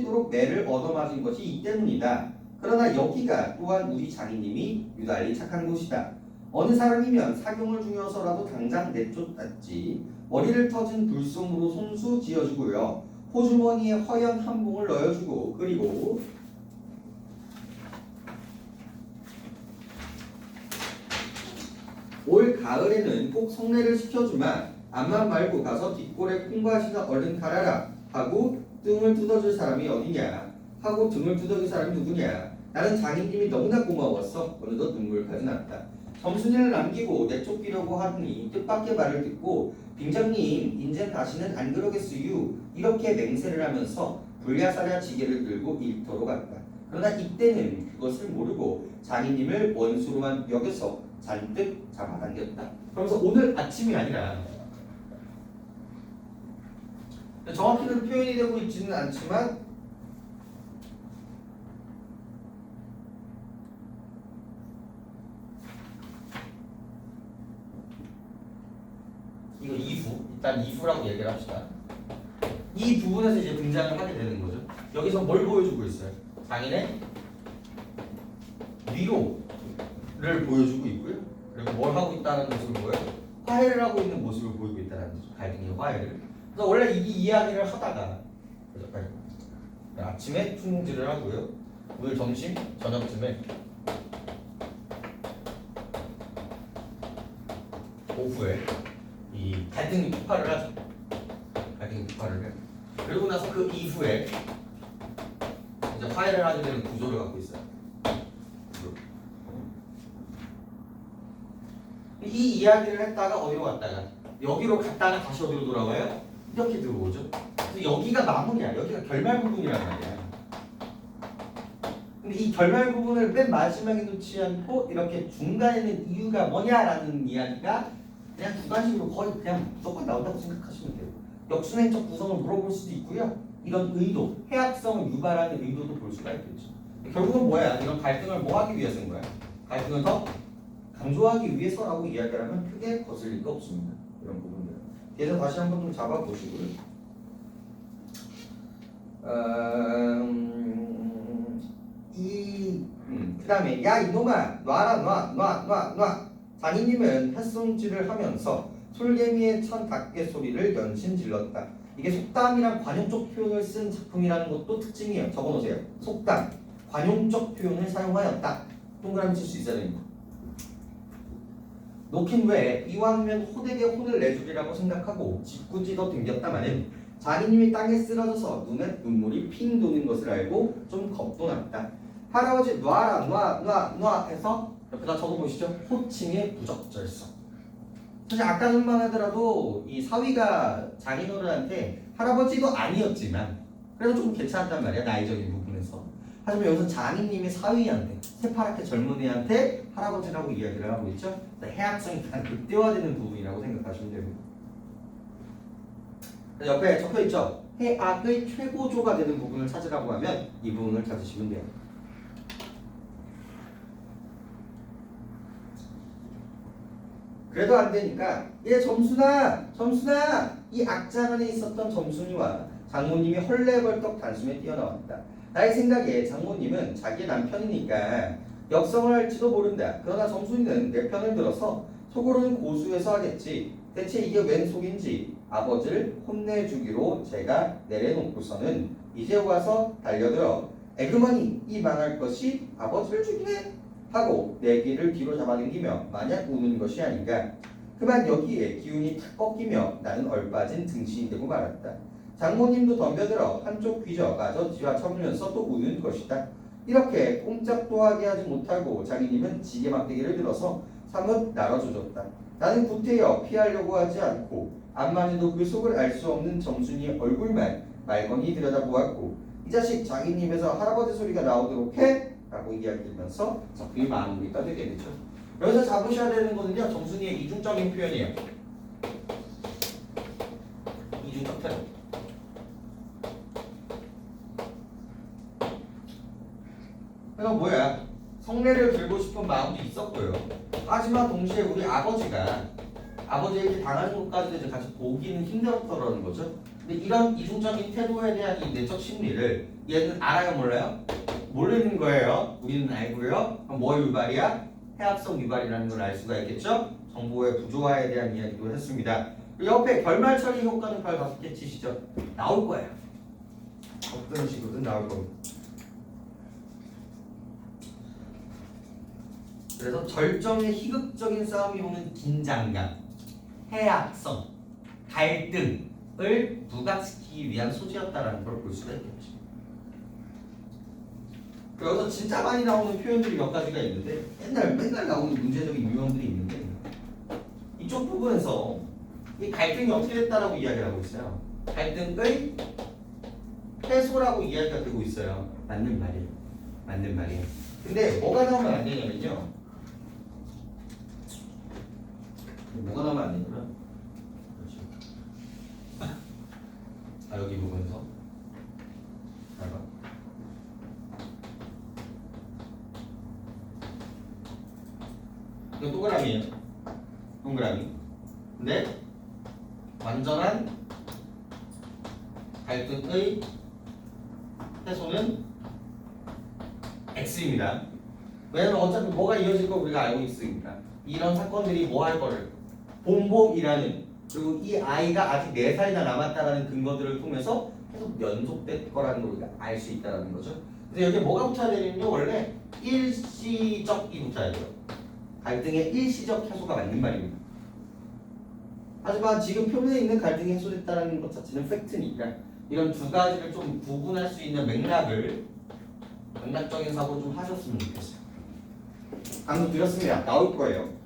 터지도록 매를 얻어맞은 것이 이 때문이다. 그러나 여기가 또한 우리 장인님이 유달리 착한 곳이다. 어느 사람이면 사경을 중여서라도 당장 내쫓았지. 머리를 터진 불송으로 손수 지어주고요. 호주머니에 허연 한 봉을 넣어주고 그리고 올 가을에는 꼭 성례를 시켜주마. 암만 말고 가서 뒷골에 콩과시나 얼른 갈아라 하고 등을 뜯어줄 사람이 어디냐 하고 등을 뜯어줄 사람이 누구냐. 나는 장인님이 너무나 고마웠어. 어느덧 눈물까지 났다. 점순이를 남기고 내쫓기려고 하더니 뜻밖의 말을 듣고 빙장님 인젠 다시는 안 그러겠어유 이렇게 맹세를 하면서 불야사랴 지게를 들고 일터로 갔다. 그러나 이때는 그것을 모르고 장인님을 원수로만 여겨서 잔뜩 잡아당겼다. 그러면서 오늘 아침이 아니라 정확히는 표현이 되고 있지는 않지만 이거 이후, 일단 이후라고 얘기를 합시다. 이 부분에서 이제 등장을 하게 되는 거죠. 여기서 뭘 보여주고 있어요? 장인의 위로를 보여주고 있고요. 그리고 뭘 하고 있다는 모습을 보여요? 화해를 하고 있는 모습을 보이고 있다는 거죠. 갈등의 화해를. 그래서 원래 이 이야기를 하다가 아침에 충동질을 하고요. 오늘 점심, 저녁쯤에 오후에 이 갈등이 폭발을 하죠. 갈등이 폭발을 해요. 그리고 나서 그 이후에 이제 화해를 하게 되는 구조를 갖고 있어요. 이 이야기를 했다가 어디로 갔다가 여기로 갔다가 다시 어디로 돌아와요? 이렇게 들어오죠. 그래서 여기가 마무리야. 여기가 결말 부분이란 말이야. 근데 이 결말 부분을 맨 마지막에 놓지 않고 이렇게 중간에는 이유가 뭐냐라는 이야기가 그냥 주관식으로 거의 그냥 무조건 나온다고 생각하시면 돼요. 역순행적 구성을 물어볼 수도 있고요. 이런 의도, 해악성을 유발하는 의도도 볼 수가 있겠죠. 결국은 뭐야? 이런 갈등을 뭐 하기 위해서인 거야? 갈등을 더 강조하기 위해서라고 이야기를 하면 크게 거슬릴 거 없습니다. 이런 부분들. 뒤에서 다시 한번 좀 잡아보시고요. 그 다음에 야 이놈아 놔라 놔. 장인님은 햇솜질을 하면서 솔개미의 천 닭개 소리를 연신 질렀다. 이게 속담이랑 관용적 표현을 쓴 작품이라는 것도 특징이에요. 적어놓으세요. 속담, 관용적 표현을 사용하였다. 동그라미 칠 수 있어야 됩니다. 놓긴 왜 이왕이면 호되게 혼을 내주리라고 생각하고 짓궂이더 댕겼다마는 장인님이 땅에 쓰러져서 눈에 눈물이 핑 도는 것을 알고 좀 겁도 났다. 할아버지 놔라 놔 해서 옆에다 적어보시죠. 호칭의 부적절성. 사실 아까 전만 하더라도 이 사위가 장인어른한테 할아버지도 아니었지만 그래도 조금 괜찮았단 말이야. 나이적인 부분에서. 하지만 여기서 장인님이 사위한테 새파랗게 젊은 애한테 할아버지라고 이야기를 하고 있죠. 해악성이 가장 극대화되는 부분이라고 생각하시면 됩니다. 옆에 적혀있죠. 해악의 최고조가 되는 부분을 찾으라고 하면 이 부분을 찾으시면 돼요. 그래도 안 되니까 점순아 이 악장 안에 있었던 점순이와 장모님이 헐레벌떡 단숨에 뛰어나왔다. 나의 생각에 장모님은 자기 남편이니까 역성을 할지도 모른다. 그러나 점순이는 내 편을 들어서 속으로는 고수해서 하겠지. 대체 이게 웬 속인지 아버지를 혼내주기로 제가 내려놓고서는 이제 와서 달려들어 에그머니 이 망할 것이 아버지를 죽이네 하고 내 귀를 뒤로 잡아당기며 마냥 우는 것이 아닌가. 그만 여기에 기운이 탁 꺾이며 나는 얼빠진 등신이 되고 말았다. 장모님도 덤벼들어 한쪽 귀저마저 뒤받쳐보면서 또 우는 것이다. 이렇게 꼼짝도 하게 하지 못하고 장인님은 지게 막대기를 들어서 사뭇 날아조졌다. 나는 구태여 피하려고 하지 않고 암만 해도 그 속을 알 수 없는 점순이의 얼굴만 말건히 들여다보았고 이 자식 장인님에서 할아버지 소리가 나오도록 해? 라고 이야기하면서 작품이 마무리가 되게 되죠. 여기서 잡으셔야 되는 거는요. 점순이의 이중적인 표현이에요. 이중적 태도. 그래서 뭐야? 성례를 들고 싶은 마음도 있었고요. 하지만 동시에 우리 아버지가 아버지에게 당하는 것까지도 이제 같이 보기는 힘들었더라는 거죠. 근데 이런 이중적인 태도에 대한 이 내적 심리를 얘는 알아요, 몰라요? 모르는 거예요. 우리는 알고요. 그럼 뭐 유발이야? 해합성 유발이라는 걸 알 수가 있겠죠? 정보의 부조화에 대한 이야기도 했습니다. 그리고 옆에 결말 처리 효과는 별 5개 치시죠? 나올 거예요. 어떤 식으로든 나올 겁니다. 그래서 절정의 희극적인 싸움이 오는 긴장감, 해악성, 갈등을 부각시키기 위한 소재였다라는 걸 볼 수가 있겠죠. 여기서 진짜 많이 나오는 표현들이 몇 가지가 있는데 맨날 나오는 문제적인 유형들이 있는데 이쪽 부분에서 이 갈등이 어떻게 됐다라고 이야기를 하고 있어요. 갈등의 해소라고 이야기가 되고 있어요. 맞는 말이에요. 맞는 말이에요. 근데 뭐가 나오면 안 되냐면요. 뭐가 나오면 안 되냐면 여기 부분에서 봐봐. 이거 동그라미예요. 동그라미. 근데 완전한 갈등의 해소는 X입니다. 왜냐면 어차피 뭐가 이어질 거 우리가 알고 있으니까. 이런 사건들이 뭐 할 거를 봉복이라는, 그리고 이 아이가 아직 4살이나 남았다라는 근거들을 통해서 계속 연속될 거라는 걸 우리가 알 수 있다는 거죠. 그래서 여기 뭐가 붙어야 되냐면요, 원래 일시적이 붙어야 돼요. 갈등의 일시적 해소가 맞는 말입니다. 하지만 지금 표면에 있는 갈등이 해소됐다는 것 자체는 팩트니까 이런 두 가지를 좀 구분할 수 있는 맥락적인 사고를 좀 하셨으면 좋겠어요. 방금 드렸습니다. 나올 거예요.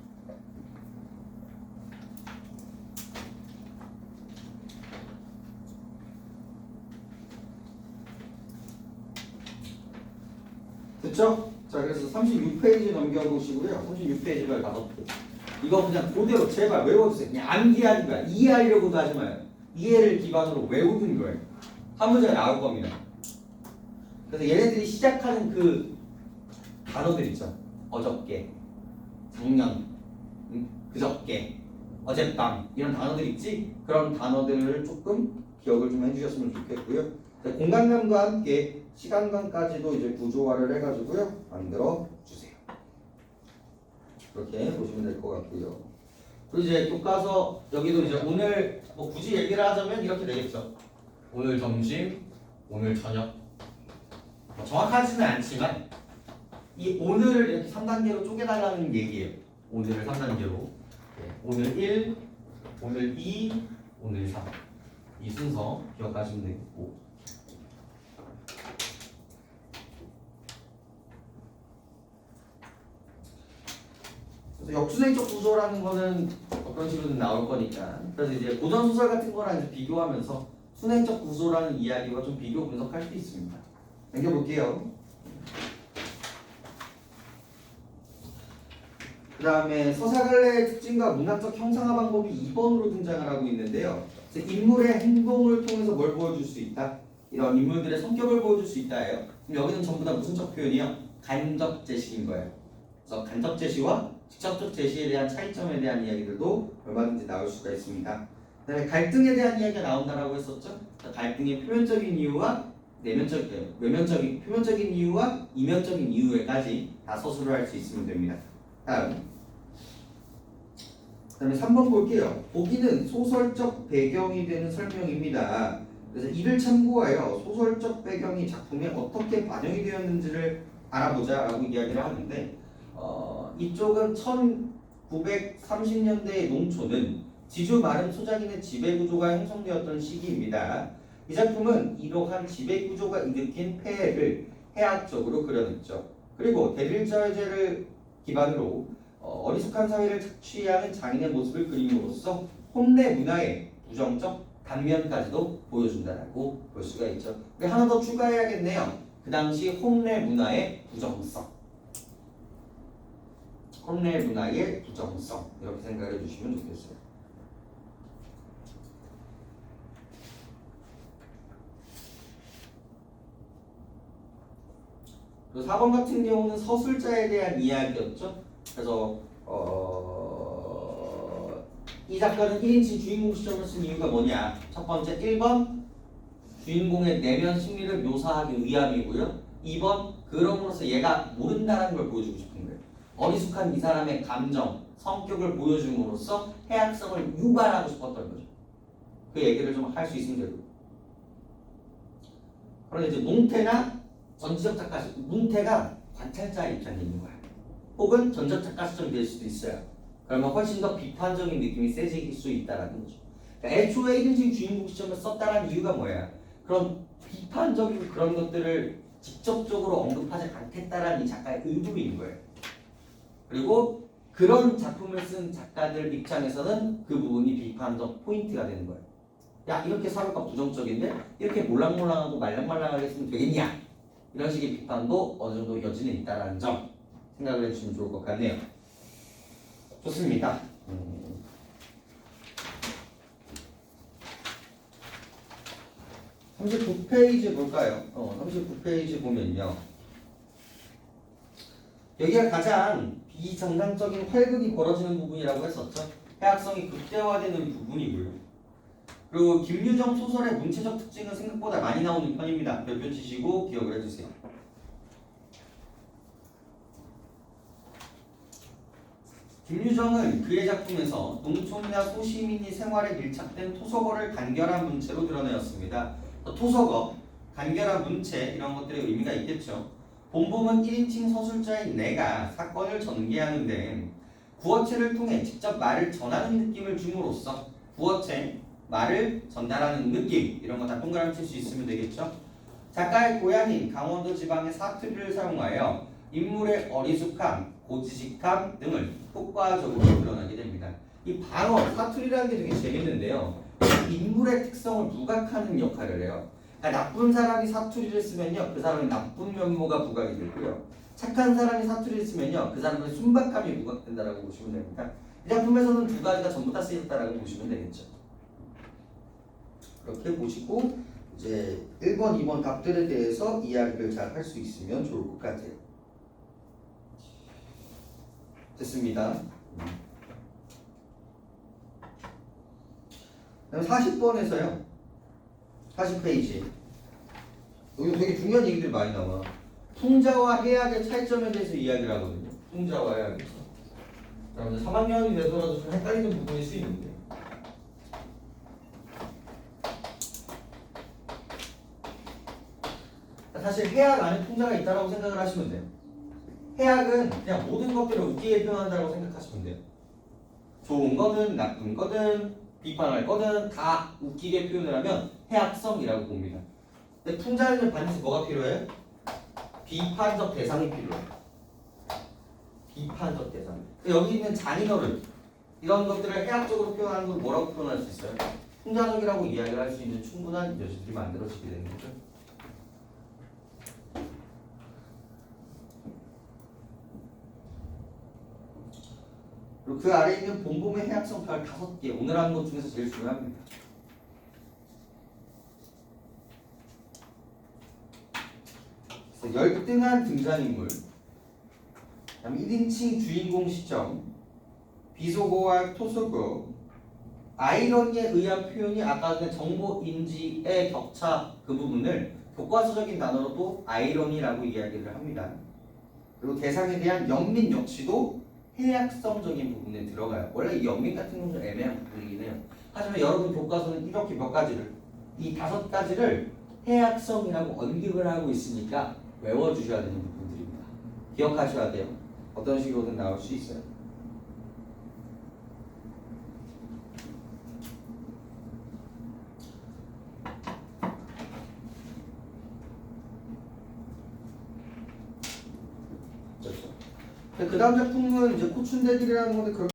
됐죠? 자, 그래서 36페이지 넘겨보시고요. 36페이지를 가서 이거 그냥 그대로 제발 외워주세요. 그냥 암기하는 거야. 이해하려고도 하지 마요. 이해를 기반으로 외우는 거예요. 한 문제가 나올 겁니다. 그래서 얘네들이 시작하는 그 단어들 있죠. 어저께, 작년, 그저께, 어젯밤 이런 단어들 있지? 그런 단어들을 조금 기억을 좀 해주셨으면 좋겠고요. 공간감과 함께 시간감까지도 이제 구조화를 해가지고요 만들어 주세요. 그렇게 보시면 될 것 같고요. 그리고 이제 교과서 여기도 이제 오늘 뭐 굳이 얘기를 하자면 이렇게 되겠죠. 오늘 점심, 오늘 저녁. 뭐 정확하지는 않지만 이 오늘을 이렇게 3단계로 쪼개달라는 얘기예요. 오늘을 3단계로. 오늘 1, 오늘 2, 오늘 3. 이 순서 기억하시면 되겠고. 그래서 역수행적 구조라는 거는 어떤 식으로든 나올 거니까. 그래서 이제 고전 소설 같은 거랑 이제 비교하면서 순행적 구조라는 이야기와 좀 비교 분석할 수 있습니다. 남겨볼게요. 그 다음에 서사갈래의 특징과 문학적 형상화 방법이 2번으로 등장을 하고 있는데요. 그래서 인물의 행동을 통해서 뭘 보여줄 수 있다? 이런 인물들의 성격을 보여줄 수 있다예요. 그럼 여기는 전부 다 무슨적 표현이요? 간접 제시인 거예요. 그래서 간접 제시와 직접적 제시에 대한 차이점에 대한 이야기들도 얼마든지 나올 수가 있습니다. 그다음에 갈등에 대한 이야기가 나온다라고 했었죠. 갈등의 표면적인 이유와 외면적인 표면적인 이유와 이면적인 이유에까지 다 서술을 할 수 있으면 됩니다. 다음에 3번 볼게요. 보기는 소설적 배경이 되는 설명입니다. 그래서 이를 참고하여 소설적 배경이 작품에 어떻게 반영이 되었는지를 알아보자라고 이야기를 하는데 이쪽은 1930년대의 농촌은 지주 마름 소작인의 지배구조가 형성되었던 시기입니다. 이 작품은 이러한 지배구조가 일으킨 폐해를 해학적으로 그려냈죠. 그리고 대릴저해제를 기반으로 어리숙한 사회를 착취하는 장인의 모습을 그림으로써 혼내 문화의 부정적 단면까지도 보여준다고 볼 수가 있죠. 하나 더 추가해야겠네요. 그 당시 혼내 문화의 부정성. 혼내 문화의 부정성 이렇게 생각해 주시면 좋겠어요. 그리고 4번 같은 경우는 서술자에 대한 이야기였죠. 그래서 이 작가는 1인칭 주인공 시점을 쓴 이유가 뭐냐? 첫 번째 1번 주인공의 내면 심리를 묘사하기 위함이고요. 2번 그럼으로써 얘가 모른다는 걸 보여주고 싶은 거예요. 어리숙한 이 사람의 감정, 성격을 보여줌으로써 해악성을 유발하고 싶었던 거죠. 그 얘기를 좀 할 수 있으면 되고. 그런데 이제 뭉태나 전지적 작가 시점, 뭉태가 관찰자의 입장에 있는 거야. 혹은 전적 작가 시점이 될 수도 있어요. 그러면 훨씬 더 비판적인 느낌이 세질 수 있다는 거죠. 그러니까 애초에 1인칭 주인공 시점을 썼다는 이유가 뭐야? 그런 비판적인 그런 것들을 직접적으로 언급하지 않겠다라는 이 작가의 의도인 거예요. 그리고 그런 작품을 쓴 작가들 입장에서는 그 부분이 비판적 포인트가 되는 거예요. 야, 이렇게 사회가 부정적인데 이렇게 몰랑몰랑하고 말랑말랑하게 쓰면 되겠냐? 이런 식의 비판도 어느 정도 여지는 있다는 점 생각을 해주시면 좋을 것 같네요. 좋습니다. 39페이지 볼까요? 39페이지 보면요. 여기가 가장 비정상적인 활극이 벌어지는 부분이라고 했었죠. 해악성이 극대화되는 부분이고요. 그리고 김유정 소설의 문체적 특징은 생각보다 많이 나오는 편입니다. 별표 치시고 기억을 해주세요. 김유정은 그의 작품에서 농촌이나 소시민이 생활에 밀착된 토속어를 간결한 문체로 드러내었습니다. 토속어, 간결한 문체 이런 것들의 의미가 있겠죠. 본범은 1인칭 서술자인 내가 사건을 전개하는데 구어체를 통해 직접 말을 전하는 느낌을 줌으로써 구어체, 말을 전달하는 느낌 이런 거 다 동그라미 칠 수 있으면 되겠죠. 작가의 고향인 강원도 지방의 사투리를 사용하여 인물의 어리숙함, 고지식함 등을 효과적으로 드러나게 됩니다. 이 방어, 사투리라는 게 되게 재밌는데요. 인물의 특성을 부각하는 역할을 해요. 그러니까 나쁜 사람이 사투리를 쓰면요, 그 사람의 나쁜 면모가 부각이 되고요. 착한 사람이 사투리를 쓰면요, 그 사람의 순박함이 부각된다라고 보시면 됩니다. 이 작품에서는 두 가지가 전부 다 쓰였다라고 보시면 되겠죠. 그렇게 보시고 이제 1번, 2번 답들에 대해서 이야기를 잘 할 수 있으면 좋을 것 같아요. 됐습니다. 그다음 40번에서요. 40페이지. 여기 되게 중요한 얘기들이 많이 나와. 풍자와 해악의 차이점에 대해서 이야기를 하거든요. 풍자와 해악에서. 그러면 3학년이 돼서라도 좀 헷갈리는 부분일 수 있는데. 사실 해악 안에 풍자가 있다고 생각을 하시면 돼요. 해악은 그냥 모든 것들을 웃기게 표현한다고 생각하시면 돼요. 좋은 거든 나쁜 거든 비판할 거든 다 웃기게 표현을 하면 해악성이라고 봅니다. 근데 풍자는 반드시 뭐가 필요해요? 비판적 대상이 필요해요. 비판적 대상. 여기 있는 장인어른 이런 것들을 해악적으로 표현하는 걸 뭐라고 표현할 수 있어요? 풍자적이라고 이야기를 할 수 있는 충분한 여지들이 만들어지게 되는 거죠. 그리고 그 아래에 있는 본범의 해악성 별 5개, 오늘 하는 것 중에서 제일 중요합니다. 그래서 열등한 등장인물, 그다음에 1인칭 주인공 시점, 비속어와 토속어, 아이러니에 의한 표현이 아까 그 정보 인지의 격차 그 부분을 교과서적인 단어로도 아이러니라고 이야기를 합니다. 그리고 대상에 대한 연민 역시도 해악성적인 부분에 들어가요. 원래 이 연민 같은 건 좀 애매한 부분이긴 해요. 하지만 여러분 교과서는 이렇게 몇 가지를, 이 5가지를 해악성이라고 언급을 하고 있으니까 외워주셔야 되는 부분들입니다. 기억하셔야 돼요. 어떤 식으로든 나올 수 있어요. 그 다음 작품은 이제 코춘대길이라는 건데